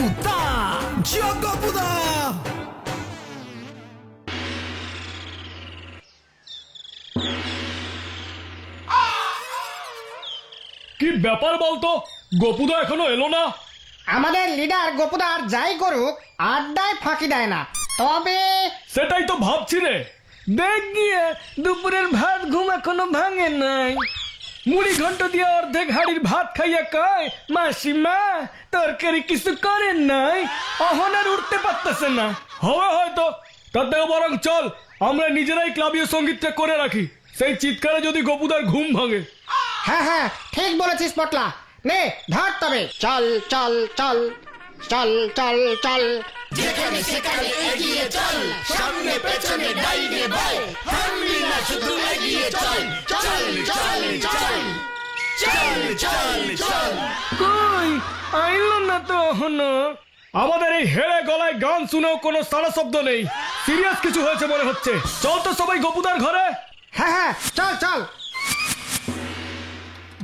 গপুদা গপুদা। কি ব্যাপার বলতো, গপুদা এখনো এলো না? আমাদের লিডার গোপুদা আর যাই করুক আড্ডায় ফাঁকি দেয় না। তবে সেটাই তো ভাবছি রে। দেখ গিয়ে দুপুরের ভাত ঘুম এখনো ভাঙে নাই। মুড়ি ঘন্ট দিয়ে অর্ধেক হাড়ির ভাত খাইয়া কয়, মাসিমা তরকারি কিছু করেন নাই, অহনার উঠতে পারতেছে না। হবে হয়তো, তার থেকে বরং চল আমরা নিজেরাই ক্লাবীয় সঙ্গীতটা করে রাখি। সেই চিৎকারে যদি গপুদার ঘুম ভাঙে। হ্যাঁ হ্যাঁ ঠিক বলেছিস পটলা, নে ধর তবে। চল চল চল চল চল চল যেখানে সেখানে এগিয়ে চল, সামনে পেছনে ডাইনে বাই, থামবি না শুধু এগিয়ে চল, চল চল চল চল চল চল। কই আইলো না তো এখনো। আমাদের এই হেড়ে গলায় গান শুনেও কোনো সারা শব্দ নেই। সিরিয়াস কিছু হয়েছে মনে হচ্ছে। চল তো সবাই গপুদার ঘরে। হ্যাঁ হ্যাঁ চল চল।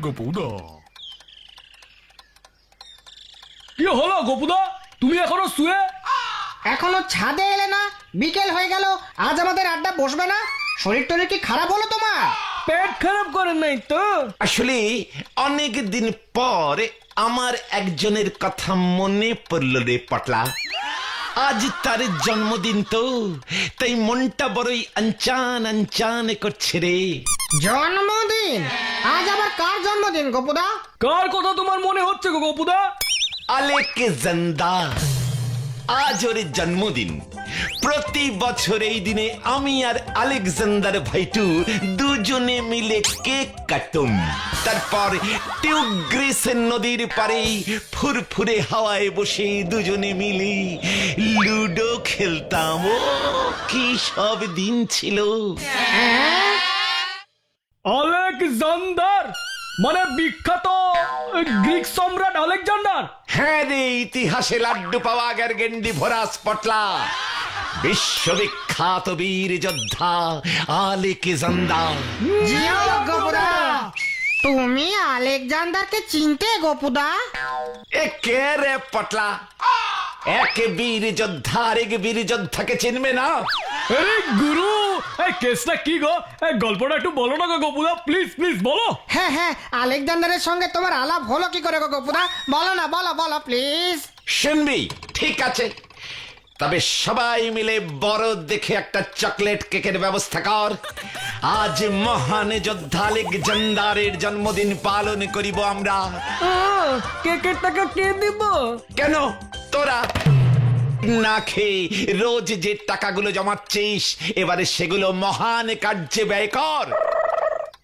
গপুদা কি হলো গপুদা, তুমি এখনো শুয়ে? এখনো ছাদে এলে না? বিকেল হয়ে গেল, আজ আমাদের আড্ডা বসবে না? শরীর টরীর কি খারাপ হলো তোমার? পেট খারাপ করে নাই তো? আসলে অনেক দিন পর আমার একজনের কথা মনে পড়ল রে পটলা। আজ তার জন্মদিন তো, তাই মনটা বড়ই আনচান আনচান করছে রে। জন্মদিন? আজ আবার কার জন্মদিন গোপুদা? কার কথা তোমার মনে হচ্ছে গো গপুদা? আলেকজান্ডার, আজ ওর জন্মদিন। প্রতি বছর এই দিনে আমি আর আলেকজান্ডার ভাইটু দুজনে মিলে কেক কাটুম, তারপর টিউগ্রিস নদীর পারে ফুরফুরে হাওয়ায় বসে দুজনে মিলে লুডো খেলতাম। ও কি সব দিন ছিল। আলেকজান্ডার মানে বিখ্যাত গ্রিক সম্রাট আলেকজান্ডার? হ্যাঁ রে, ইতিহাসে লাড্ডু পাওয়া গার্গেন্ডি ভরাস পটলা, বিশ্ববিখ্যাত বীর যোদ্ধা আলেকজান্ডার। জিও গোপুদা, তুমি আলেকজান্ডারকে চিনতে গোপুদা? এ কে রে পটলা? এক বীর যোদ্ধা আরেক বীর যোদ্ধাকে চিনবে না? আরে গুরু, এই কেসটা কি গো? এই গল্পটা একটু বলো না গো গপুদা, প্লিজ প্লিজ বলো। হ্যাঁ হ্যাঁ, আলেকজান্ডারের সঙ্গে তোমার আলাপ হলো কি করে গো গোপুদা? বলো না, বলো বলো প্লিজ। শুনবি? ঠিক আছে, তবে সবাই মিলে বড় দেখে একটা চকলেট কেকের ব্যবস্থা কর। আজ মহান যোদ্ধা আলেকজান্ডারের জন্মদিন পালন করিব আমরা। কেকের টাকা কে দিব? কেন তোরা না খেয়ে রোজ যে টাকাগুলো জমাচ্ছিস, এবারে সেগুলো মহান কার্যে ব্যয় কর।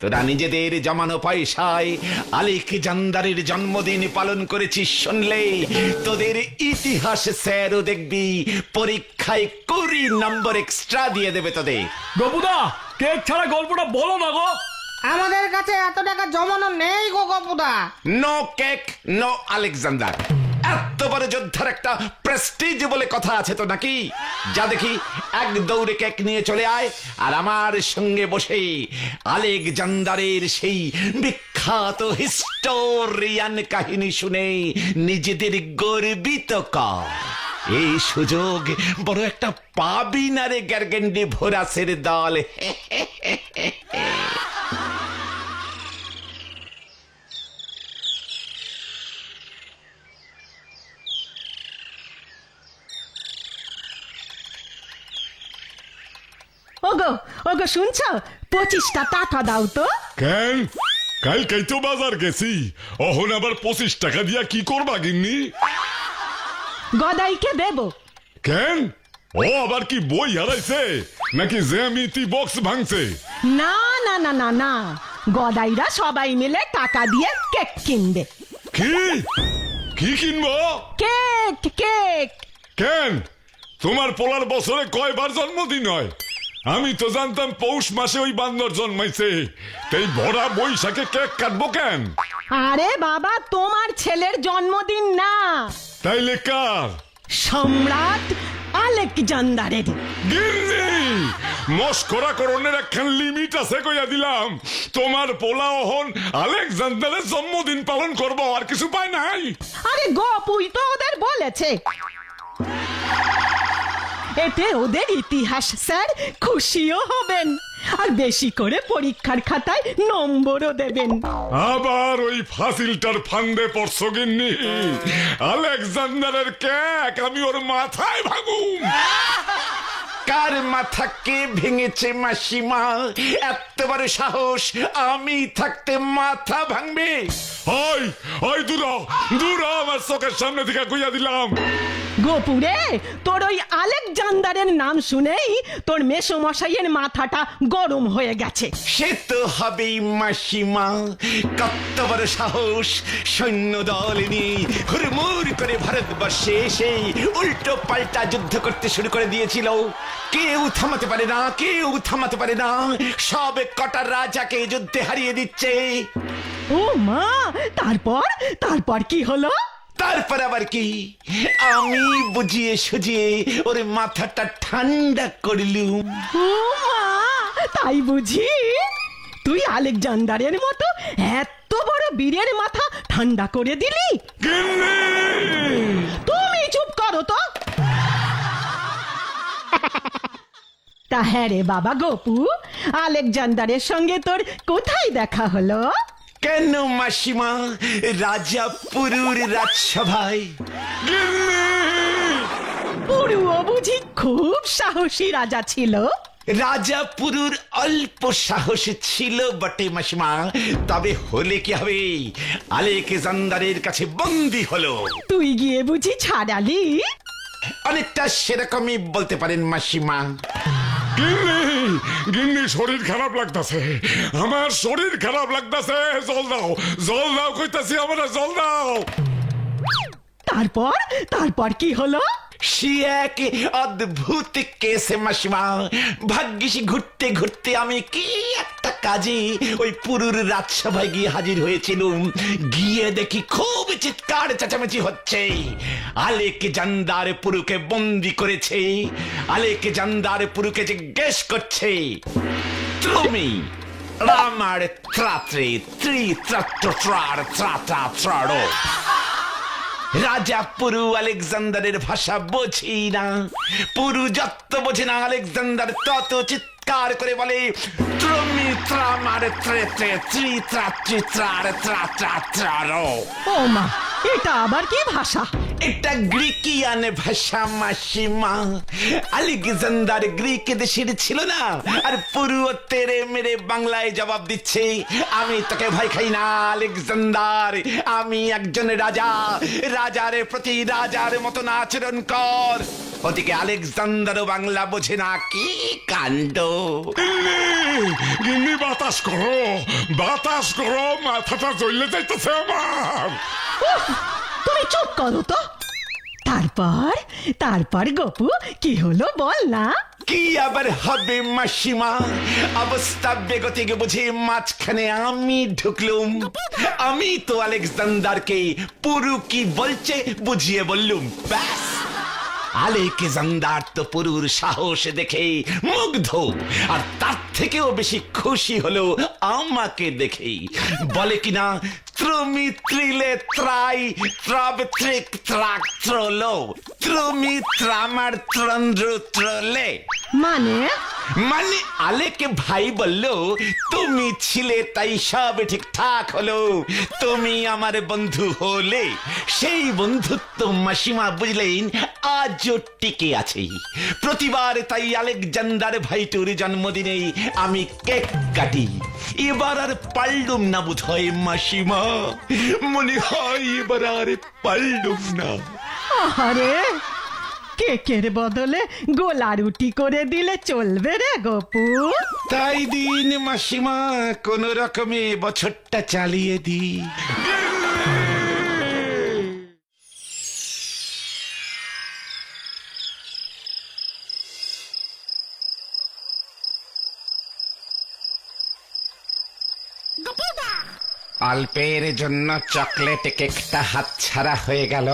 তোরা নিজেদের জমানো পয়সায় আলেকজান্ডারের জন্মদিন পালন করেছিস শুনলে তোদের ইতিহাস স্যারও দেখবি পরীক্ষায় 20 নম্বর এক্সট্রা দিয়ে দেবে তোদের। গপুদা, কেক ছাড়া গল্পটা বলো না গো। আমাদের কাছে এত টাকা জমানো নেই গো গোপুদা। No cake, no Alexander. এত বড় যোদ্ধার একটা প্রেস্টিজ বলে কথা আছে তো নাকি? যা দেখি এক দৌড়ে কেক নিয়ে চলে আয়, আর আমার সঙ্গে বসে আলেকজান্ডারের সেই বিখ্যাত হিস্টোরিয়ান কাহিনী শুনে নিজেদের গর্বিত কর। এই সুযোগ বড় একটা পাবি না রে গার্গেন্ডি ভোরাসের দল। ওগো ওগো শুনছো, 25টা টাকা দাও তো। কেন? কালকেই তো বাজার গেছি, অহন আবার 25 টাকা দিয়া কি করবা গিন্নি? গদাইকে দেব। কেন? ও আবার কি বই হারাইছে নাকি জ্যামিতি বক্স ভাঙছে? না না না না না, গদাইরা সবাই মিলে টাকা দিয়ে কেক কিনবে। কি কি কিনবো? Cake cake. কেন? তোমার পোলার বছরে কয়বার জন্মদিন হয়? আমি তো জানতাম পৌষ মাসে ওই বান্দর জন্মাইছে, তাই ভরা বৈশাখে কেক কাটবো কেন? আরে বাবা, তোমার ছেলের জন্মদিন না, তাইলে কার? সম্রাট আলেকজান্ডারের। গিন্নি, মস্করা করণের একখান লিমিট আছে কইয়া দিলাম। তোমার পোলা ওহন আলেকজান্ডারের জন্মদিন পালন করবো, আর কিছু পায় নাই। আরে গপুই তো ওদের বলে হয়েছে। এতে ওদের ইতিহাস স্যার খুশিও হবেন আর বেশি করে পরীক্ষার খাতায় নম্বরও দেবেন। আবার ওই ফাসিলটার ফান্দে পড়ছো গিন্নি। আলেকজান্ডারের কেক আমি ওর মাথায় ভাগুম। কার মাথা কে ভেঙেছে মাসিমা? এত বড় সাহস, আমি থাকতে মাথা ভাঙবে? ওই ওই দূরা আমার চোখের সামনে থেকে কইয়া দিলাম। গোপুরে, তোর ওই আলেকজান্ডারের নাম শুনেই তোর মেসোমশাইয়ের মাথাটা গরম হয়ে গেছে। সে তো হবেই মাসিমা। কত বড় সাহস, সৈন্য দল নিয়ে হুড়মুড় করে ভারতবর্ষে এসে উল্টো পাল্টা যুদ্ধ করতে শুরু করে দিয়েছিল। কেউ থামাতে পারে না, কেউ থামাতে পারে না। সব কটা রাজাকে যুদ্ধে হারিয়ে দিচ্ছে। ও মা, তারপর কি হলো? তারপর আবার কি? আমি বুঝিয়ে সুজিয়ে ওর মাথাটা ঠান্ডা করলুম। ও মা, তাই বুঝি? তুই আলেকজান্ডারের মতো এত বড় বীরের মাথা ঠান্ডা করে দিলি? তুমি চুপ করো তো। তা হ্যাঁ রে বাবা গোপু, আলেকজান্ডারের সঙ্গে তোর কোথায় দেখা হলো? কেন মাসিমা, রাজাপুরুর রাজসভায়। পুরুও বুঝি খুব সাহসী রাজা ছিল? রাজাপুরুর অল্প সাহস ছিল বটে মাসিমা, তবে হলে কি হবে, আলেকজান্ডারের কাছে বন্দী হলো। তুই গিয়ে বুঝি ছাড়ালি? অনেকটা সেরকমই বলতে পারেন মাসিমা। গিন্নি শরীর খারাপ লাগতাছে, আমার শরীর খারাপ লাগতাছে। জল দাও কইতাছি, আমার জল দাও। তারপর কি হলো? সে এক অদ্ভুত কেস মাসিমা। ভাগ্যিস ঘুরতে ঘুরতে আমি কি একটা কাজে ওই পুরুর রাজসভায় গিয়ে হাজির হয়েছিলাম। গিয়ে দেখি খুব চিৎকার চেঁচামেচি হচ্ছে। আলেকজান্ডার পুরুকে বন্দি করেছে। আলেকজান্ডার পুরুকে জিজ্ঞেস করছে, তুমি আমার ত্রাত্রে ত্রাত্র রাজা পুরু আলেকজান্ডারের ভাষা বোঝি না। পুরু যত বোঝে না, আলেকজান্ডার তত চিৎকার করে বলে, তুমি ত্রামার ত্রে ও মা, এটা আবার কি ভাষা? এটা গ্রিকিয়ান ভাষা মাসিমা। আলেকজান্ডার গ্রিক দেশের ছিল না, আর পুরো তেরে মেরে বাংলায় জবাব দিচ্ছে, আমি তোকে ভয় খাই না আলেকজান্ডার, আমি একজন রাজা, রাজার প্রতি রাজার মতন আচরণ কর। ওদিকে আলেকজান্ডারও বাংলা বোঝে না। কি কাণ্ড! গিন্নি বাতাস করো, মাথাটা জ্বলে যাইতেছে আমার। তুমি চুপ করো তো। তারপর গোপু কি হলো বল না? কি আবার হবে মাসিমা, অবস্থা বেগতিক বুঝে মাঝখানে আমি ঢুকলুম। আমি তো আলেকজান্ডারকে পুরু কি বলছে বুঝিয়ে বললুম, ব্যাস। আলেকজান্ডার তো পুরুর সাহস দেখে মুগ্ধ, আর তার থেকেও বেশি খুশি হলো আমাকে দেখে। বলে কিনা, তুমি ত্রিলে ত্রাই ত্রব ত্রিক ত্রাক ত্রলো, তুমি ত্রামার ত্রন্দ্র ত্রলে। মানে আলেকে ভাই বলল, তুমি ছিলে তাই সব ঠিকঠাক হলো, তুমি আমার বন্ধু হলে। সেই বন্ধুত্ব মাসিমা বুঝলেন আজও টিকে আছে। প্রতিবার তাই আলেকজান্ডার ভাইটুর জন্মদিনে আমি কেক কাটি। এবার আর পারলুম না বোধ হয় মাসিমা, মনে হয় এবার আর পারলুম না। আরে, কেকের বদলে গোলা রুটি করে দিলে চলবে রে গোপু? তাই দিন মাসিমা, কোন রকমে বছরটা চালিয়ে দি। অল্পের জন্য চকলেট কেকটা হাতছাড়া হয়ে গেল।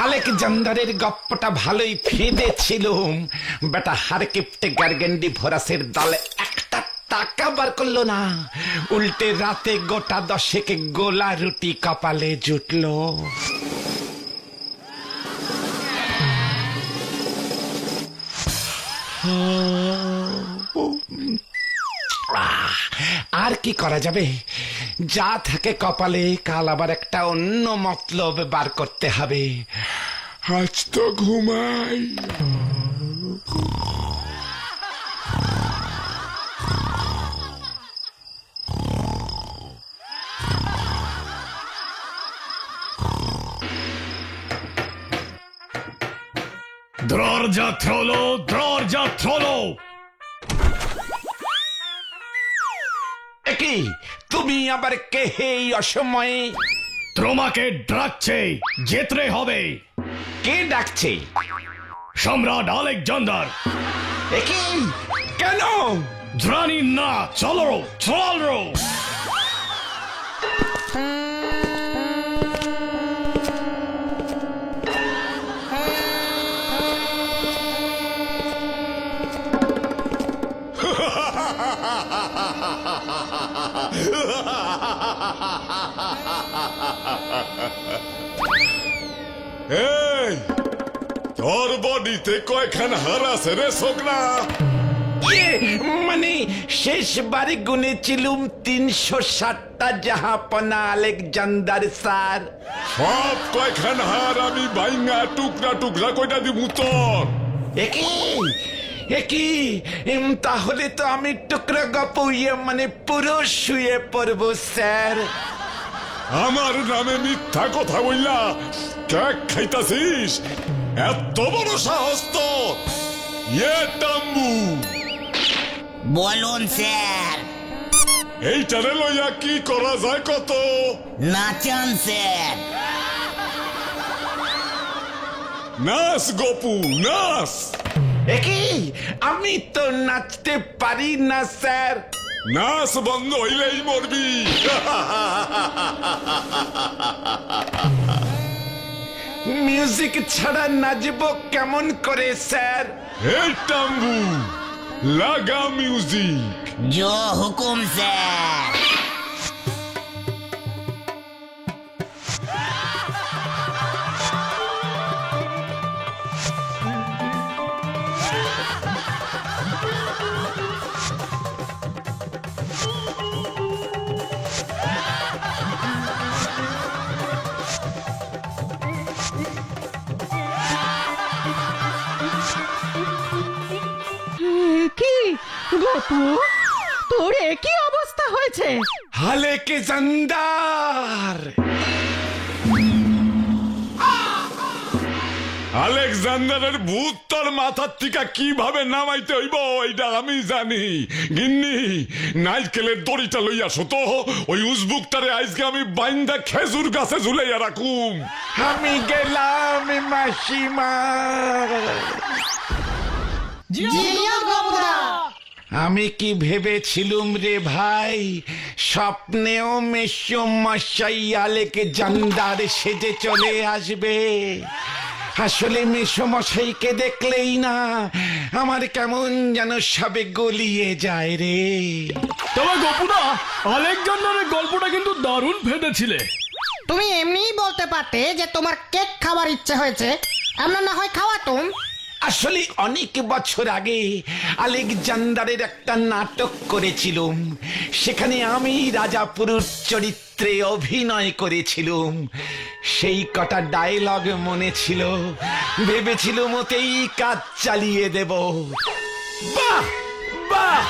আলেকজান্ডারের গপ্পটা ভালোই ফেঁদেছিলুম। বেটা হারকিপ্টে গার্গেন্ডি ভরাসের দলে একটা টাকা বার করলো না, উল্টে রাতে গোটা 10 গোলা রুটি কপালে জুটলো। আর কি করা যাবে, যা থাকে কপালে, কাল আবার একটা অন্য মতলব বার করতে হবে। আজ তো ঘুমাই। দরজা থ্রলো, দরজা থ্রলো। কি তুমি আবার কে হে এই অসময়ে? তোমাকে ডাকছে, যেতে হবে। কে ডাকছে? সম্রাট আলেকজান্ডার। কি কেন? জানি না, চলো চলো। এই তোর বডিতে কয়খান হার আছে রে ছোকরা? মানে শেষবারে গুনেছিলুম 360টা জাহাপনা আলেকজান্ডার স্যার। সব কয়খান হার আমি বাইঙ্গা টুকরা টুকরা কইটা দিমু তোর। একই তাহলে তো আমি টুকরা গপুয়ে মানে পুরো শুয়ে পড়বো স্যার। আমার নামে মিথ্যা কথা বললা কেক খাইতাছিস? এত বড় সাহস তোর? ইয়ে টাম্বু, বলুন স্যার। এইটারে লইয়া কি করা যায় কত? নাচান স্যার। নাচ গপু নাচ। একই আমি তো নাচতে পারি না স্যার। নাচ বন্ধ হইলেই মরবি। মিউজিক ছাড়া নাচবো কেমন করে স্যার? এই টাম্বু, লাগা মিউজিক। জো হুকুম স্যার। কি গপু, তোর একই অবস্থা হয়েছে? আলেকজান্ডার, আলেকজান্ডারের ভূত তোর মাথার থেকে কিভাবে নামাইতে হইব এইটা আমি জানি। গিন্নি, নাইকেলের দড়িটা লইয়া তো ওই উজবুকটারে আজকে আমি বাইন্দা খেজুর গাছে ঝুলাইয়া রাখুম। আমি গেলাম মাসিমা। আমি কি ভেবেছিলুম রে ভাই, স্বপ্নেও মেসমশাই আলেকজান্ডার সেজে চলে আসবে। আসলে মেসমশাইকে দেখলেই না আমার কেমন যেন সবে গলিয়ে যায় রে। তবে গপুদা, আলেকজান্ডারের গল্পটা কিন্তু দারুণ ফেটেছিলে। তুমি এমনিই বলতে পারতে যে তোমার কেক খাবার ইচ্ছে হয়েছে, আমরা না হয় খাওয়াতুম। আসলে অনেক বছর আগে আলেকজান্ডারের একটা নাটক করেছিলুম, সেখানে আমি রাজাপুরুষ চরিত্রে অভিনয় করেছিলুম। সেই কটা ডায়লগ মনে ছিল, ভেবেছিলুম ওতেই কাজ চালিয়ে দেব। বাহ বাহ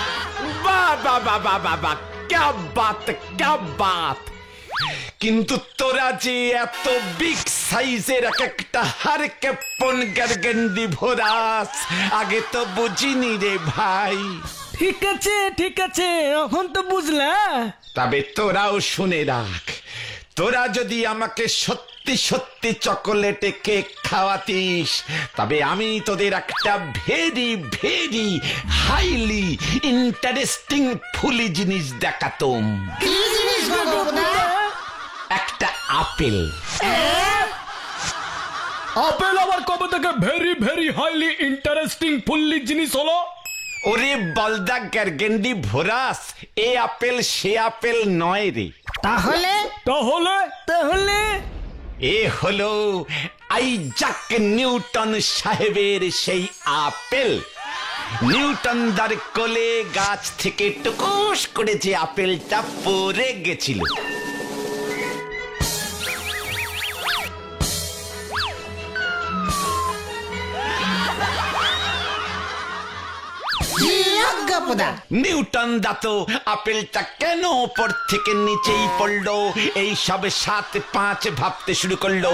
বাহ বাহ বাহ বাহ বাহ বাহ, ক্যা বাত ক্যা বাত। কিন্তু তোরা যে এত বিগ সাইজের এক একটা হার কেপন গার্গেন্ডি ভোরাস, আগে তো বুঝিনি রে ভাই। ঠিক আছে, এখন তো বুঝলা। তবে তোরাও শুনে রাখ, তোরা যদি আমাকে সত্যি সত্যি চকোলেটে কেক খাওয়াতিস, তবে আমি তোদের একটা ভেরি ভেরি হাইলি ইন্টারেস্টিং ফুলি জিনিস দেখাতুম। কি জিনিস গো গপুদা? একটা আপেল। আপেল আবার কবে থেকে very very highly interesting fully জিনিস হলো? ওরে বলদা গার্গেন্ডি ভোরাস, এ আপেল সে আপেল নয় রে। তাহলে তাহলে এ হলো আইজাক নিউটন সাহেবের সেই আপেল, নিউটনদার কোলে গাছ থেকে টুকুস করে যে আপেলটা পড়ে গেছিল। জি অজ্ঞাপদা। নিউটন দাতো আপেলটা কেন উপর থেকে নিচেই পড়লো এই সবে 7-5 ভাবতে শুরু করলো।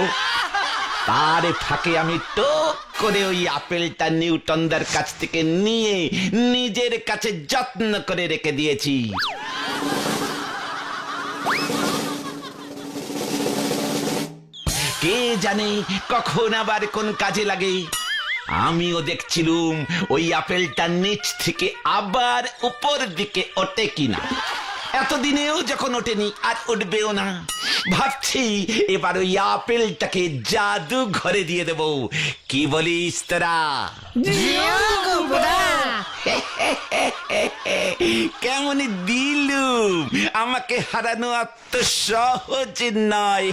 তার ফাঁকে আমি টুক করে ওই আপেলটা নিউটনদার কাছ থেকে নিয়ে নিজের কাছে যত্ন করে রেখে দিয়েছি। কে জানে কখন আবার কোন কাজে লাগে। আমিও দেখছিলুম ওই আপেলটা নিচ থেকে আবার উপর দিকে ওঠে কিনা। এতদিনেও যখন ওঠেনি আর উঠবেও না, ভাবছি এবার ওই আপেলটাকে জাদু ঘরে দিয়ে দেব। কি বলিস তোরা? কেমন দিলুম? আমাকে হারানো এত সহজ নয়।